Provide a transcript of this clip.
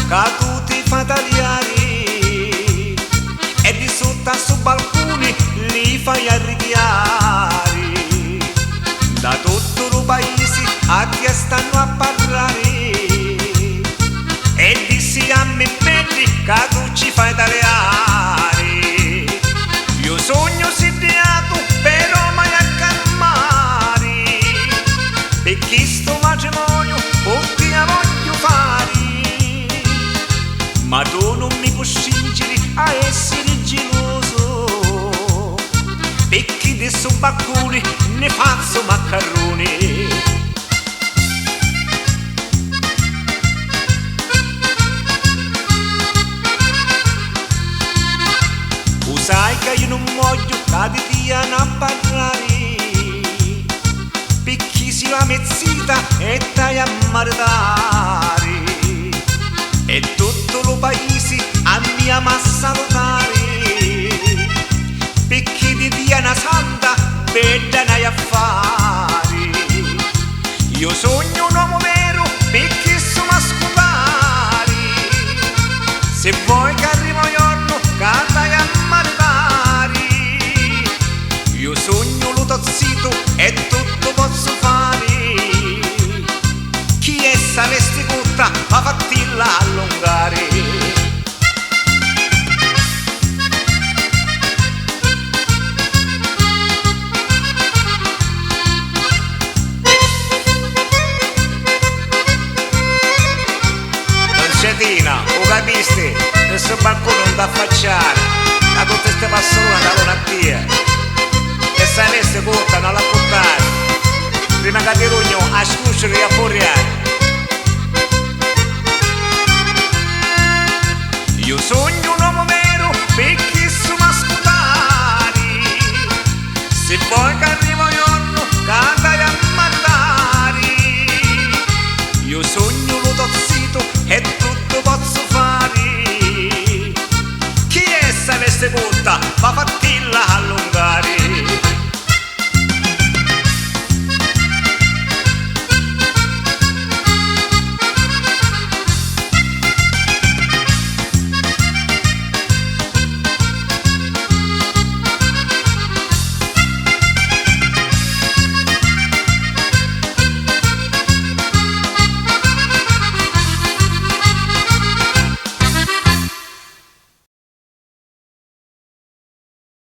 che tu ti fai tagliare e di sotto su balconi li fai arricchiare. Da tutto il paese a chi stanno a parlare e dissi a me belli che tu ci fai tagliare. Io sogno sediato però mai a calmare, perché sto matrimonio tutti la voglio fare. Ma tu non mi puoi spingere a essere geloso, perché di sto balcone ne faccio maccaroni. Sai che io non voglio che ti diano a parlare, perché si va mezzita e dai a maritare, e tutto il paese a mia massa salutare, perché ti diano santa bella nai a fare. Io sogno un uomo vero perché sono a scopare, se vuoi che arrivo un giorno che dai a io sogno lo tozzito e tutto posso fare. Chi è salesti tutta ma fattilla allungare. Concetina, lo capisti? Questo balcone non da affacciare, da tutte queste persone da non avvia. E salesse corta non la buttare, prima che ti rugno a scuscere e a fuoriare. Io sogno un uomo vero perché sono a scutare, se vuoi